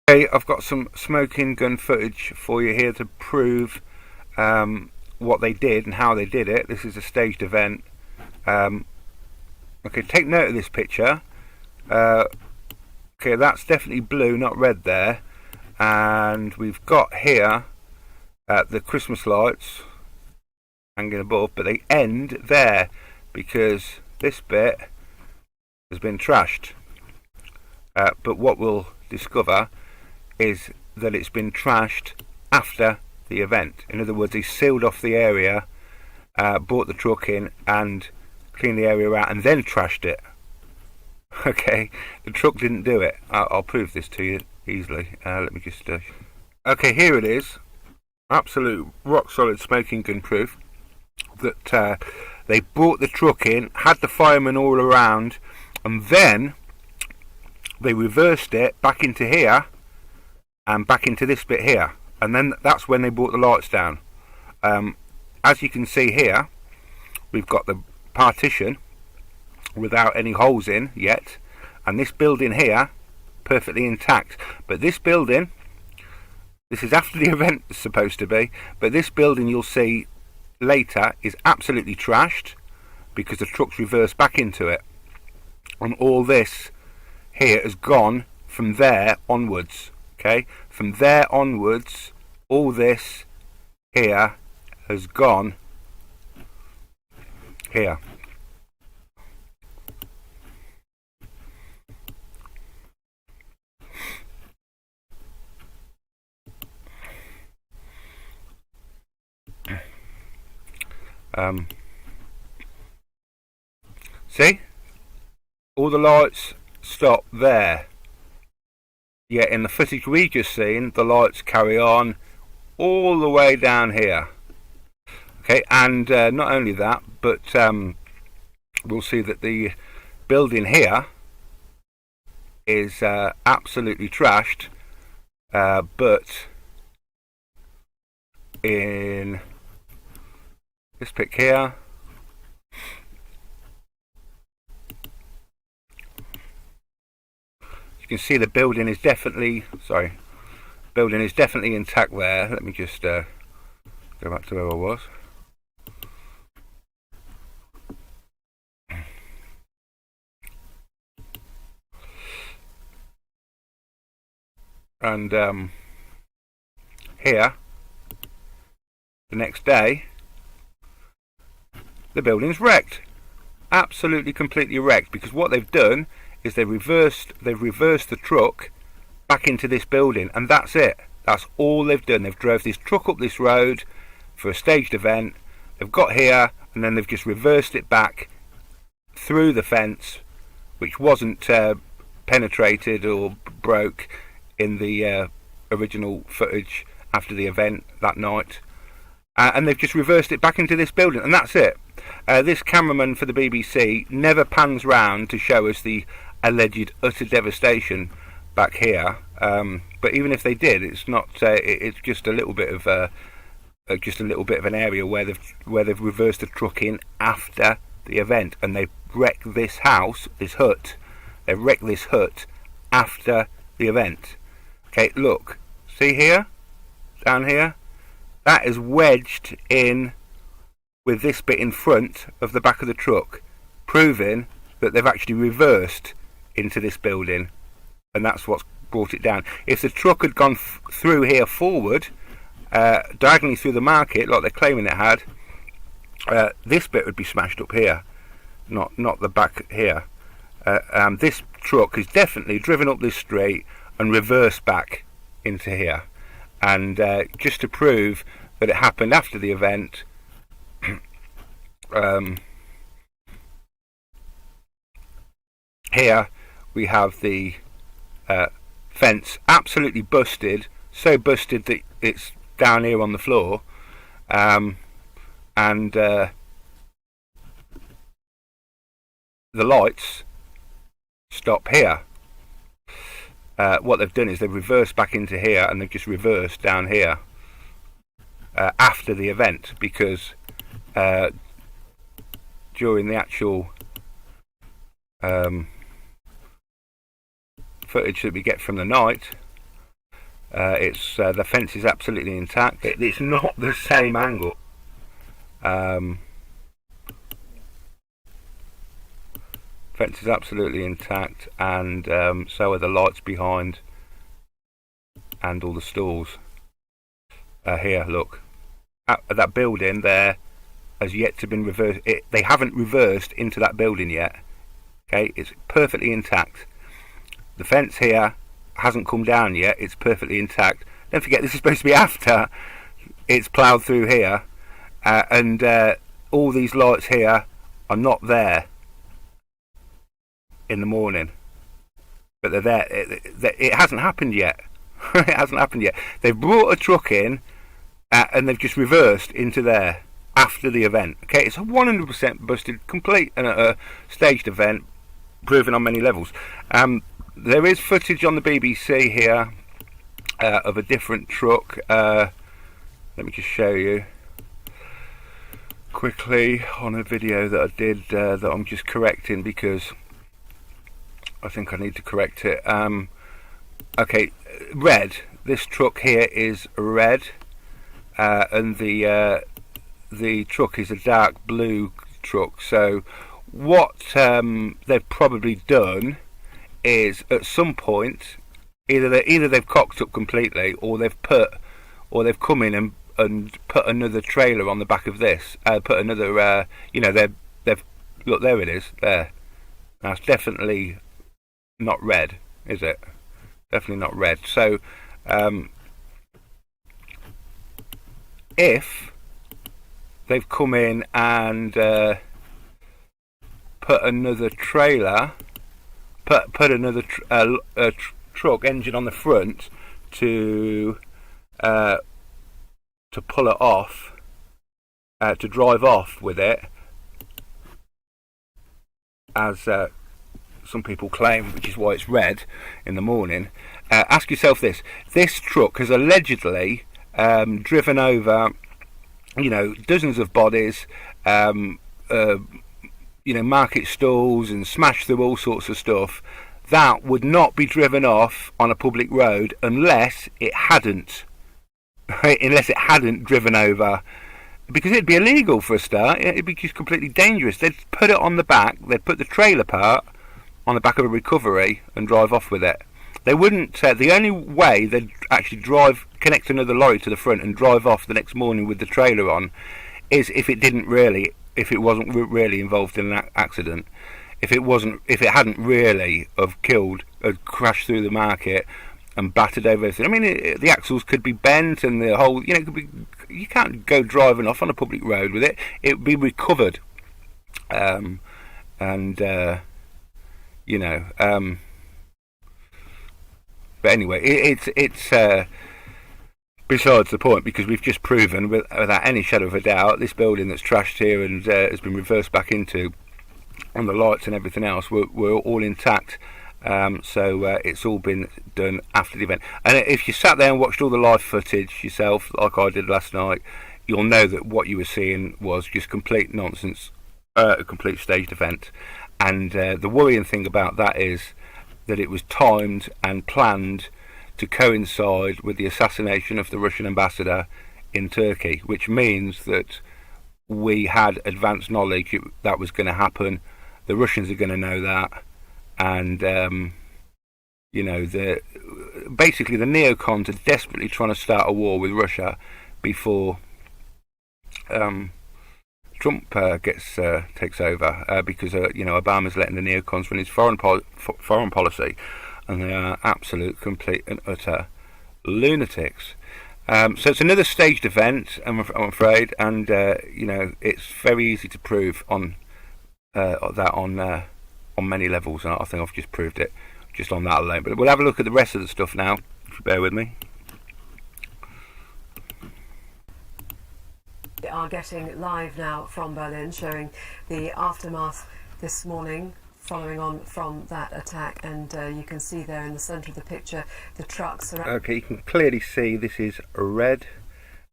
Okay, I've got some smoking gun footage for you here to prove what they did and how they did it. This is a staged event. Okay, take note of this picture. Okay, that's definitely blue, not red there. And we've got here the Christmas lights hanging above, but they end there because this bit has been trashed. But what we'll discover is that it's been trashed after the event. In other words, he sealed off the area, brought the truck in and cleaned the area out and then trashed it. Okay, the truck didn't do it. I'll prove this to you easily. Let me just okay, here it is. Absolute rock solid smoking gun proof that they brought the truck in, had the firemen all around, and then they reversed it back into here and back into this bit here, and then that's when they brought the lights down. As you can see here, we've got the partition without any holes in yet, and this building here perfectly intact. But this building, this is after the event is supposed to be, but this building you'll see later is absolutely trashed because the truck's reversed back into it, and all this here has gone from there onwards. Okay, from there onwards, all this here has gone here. See, all the lights stop there. Yet in the footage we just seen, the lights carry on all the way down here. Okay, and not only that, but we'll see that the building here is absolutely trashed, but in this pic here, you can see the building is definitely intact there. Let me just go back to where I was. And here, the next day, the building's wrecked. Absolutely, completely wrecked, because what they've done is they've reversed the truck back into this building, and that's it. That's all they've done. They've drove this truck up this road for a staged event. They've got here, and then they've just reversed it back through the fence, which wasn't penetrated or broke in the original footage after the event that night. And they've just reversed it back into this building, and that's it. This cameraman for the BBC never pans round to show us the alleged utter devastation back here. But even if they did, it's not. It's just a little bit of an area where they've reversed the truck in after the event, and they've wrecked this house, this hut. They've wrecked this hut after the event. Okay, look, see here, down here. That is wedged in with this bit in front of the back of the truck, proving that they've actually reversed into this building, and that's what's brought it down. If the truck had gone through here forward, diagonally through the market, like they're claiming it had, this bit would be smashed up here, not the back here. This truck is definitely driven up this street and reversed back into here. And just to prove that it happened after the event, here we have the fence absolutely busted, so busted that it's down here on the floor, and the lights stop here. What they've done is they've reversed back into here, and they've just reversed down here after the event, because during the actual footage that we get from the night, The fence is absolutely intact. It's not the same angle. Fence is absolutely intact, and so are the lights behind, and all the stalls. Here, look, that building there has yet to been reversed. They haven't reversed into that building yet. Okay, it's perfectly intact. The fence here hasn't come down yet. It's perfectly intact. Don't forget, this is supposed to be after it's ploughed through here, and all these lights here are not there in the morning, but they're there. It hasn't happened yet. It hasn't happened yet. They've brought a truck in, and they've just reversed into there after the event. Okay, it's a 100% busted, complete and staged event, proven on many levels. There is footage on the BBC here of a different truck. Let me just show you quickly on a video that I did that I'm just correcting because I think I need to correct it. Okay, red. This truck here is red, and the truck is a dark blue truck. So what they've probably done is, at some point, either they've cocked up completely, or they've come in and put another trailer on the back of this. Put another, they've look, there it is. There. Now it's definitely not red, is it? Definitely not red. So if they've come in and put another trailer, put another truck engine on the front to pull it off, to drive off with it, as some people claim, which is why it's red in the morning. Ask yourself this: this truck has allegedly driven over, dozens of bodies, market stalls, and smashed through all sorts of stuff. That would not be driven off on a public road unless it hadn't driven over, because it'd be illegal for a start. It'd be just completely dangerous. They'd put it on the back. They'd put the trailer part on the back of a recovery and drive off with it. They wouldn't. The only way they'd actually connect another lorry to the front and drive off the next morning with the trailer on is if it wasn't really involved in an accident. If it hadn't really had crashed through the market and battered over everything. I mean, the axles could be bent, and the whole, it could be. You can't go driving off on a public road with it. It would be recovered, But anyway, it's besides the point, because we've just proven without any shadow of a doubt this building that's trashed here and has been reversed back into, and the lights and everything else were all intact. So it's all been done after the event. And if you sat there and watched all the live footage yourself, like I did last night, you'll know that what you were seeing was just complete nonsense, a complete staged event. And the worrying thing about that is that it was timed and planned to coincide with the assassination of the Russian ambassador in Turkey, which means that we had advanced knowledge that was going to happen. The Russians are going to know that, and basically the neocons are desperately trying to start a war with Russia before Trump takes over, because Obama's letting the neocons run his foreign policy, and they are absolute, complete, and utter lunatics. So it's another staged event, I'm afraid, and it's very easy to prove on many levels, and I think I've just proved it just on that alone. But we'll have a look at the rest of the stuff now, if you bear with me. We are getting live now from Berlin, showing the aftermath this morning following on from that attack, and you can see there in the centre of the picture the trucks are... Okay, you can clearly see this is red,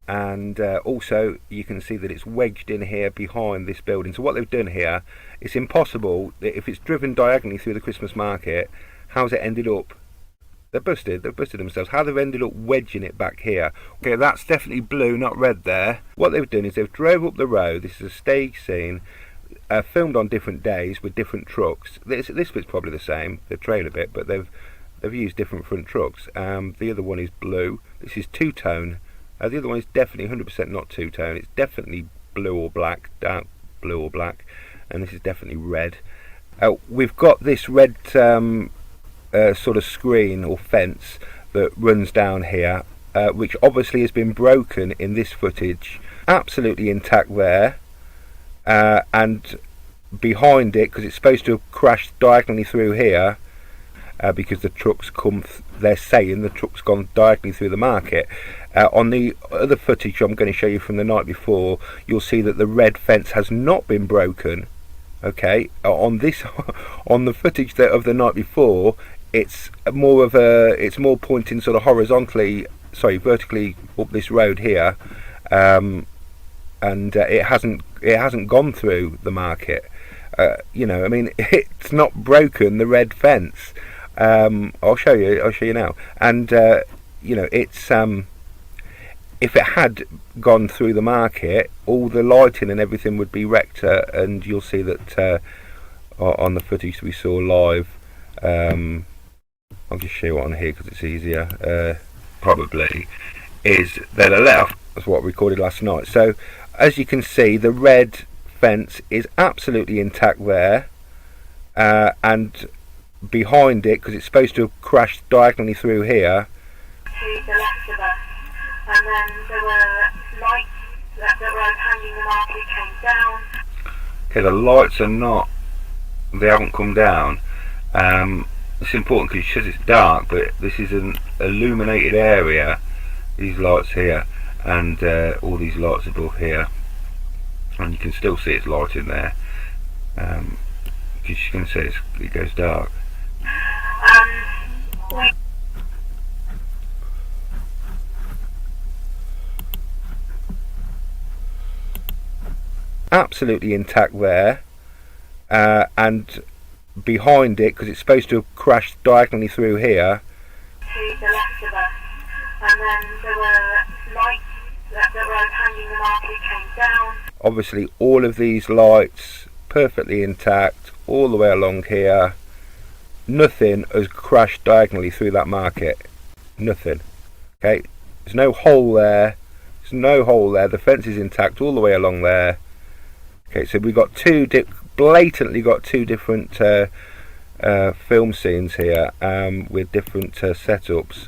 and also you can see that it's wedged in here behind this building. So what they've done here, it's impossible that if it's driven diagonally through the Christmas market, how's it ended up They're busted. They've busted themselves. How they've ended up wedging it back here. Okay, that's definitely blue, not red there. What they've done is they've drove up the road. This is a stage scene, filmed on different days with different trucks. This bit's probably the same, the trailer bit, but they've used different front trucks. The other one is blue. This is two-tone. The other one is definitely 100% not two-tone. It's definitely blue or black, dark blue or black, and this is definitely red. We've got this red sort of screen or fence that runs down here, which obviously has been broken in this footage. Absolutely intact there, and behind it, because it's supposed to have crashed diagonally through here, because the truck's they're saying the truck's gone diagonally through the market. On the other footage I'm going to show you from the night before, you'll see that the red fence has not been broken. Okay, on the footage of the night before, it's more pointing sort of vertically up this road here, and it hasn't gone through the market. I mean, it's not broken the red fence. I'll show you now. And it's if it had gone through the market, all the lighting and everything would be wrecked, and you'll see that on the footage we saw live. I'll just show you on here because it's easier. Probably is that a left. That's what I recorded last night. So as you can see, the red fence is absolutely intact there, and behind it, because it's supposed to have crashed diagonally through here. To the left of us, and then there were lights that were hanging the market came down. Okay, the lights are not, they haven't come down. It's important because it says it's dark, but this is an illuminated area, these lights here, and all these lights above here, and you can still see it's light in there, because you can see it goes dark. Absolutely intact there, and behind it, because it's supposed to have crashed diagonally through here. To the left of us, and then there were lights that were hanging the market came down. Obviously all of these lights perfectly intact all the way along here. Nothing has crashed diagonally through that market. Nothing. Okay, there's no hole there. There's no hole there. The fence is intact all the way along there. Okay, so we've got blatantly got two different film scenes here, with different setups.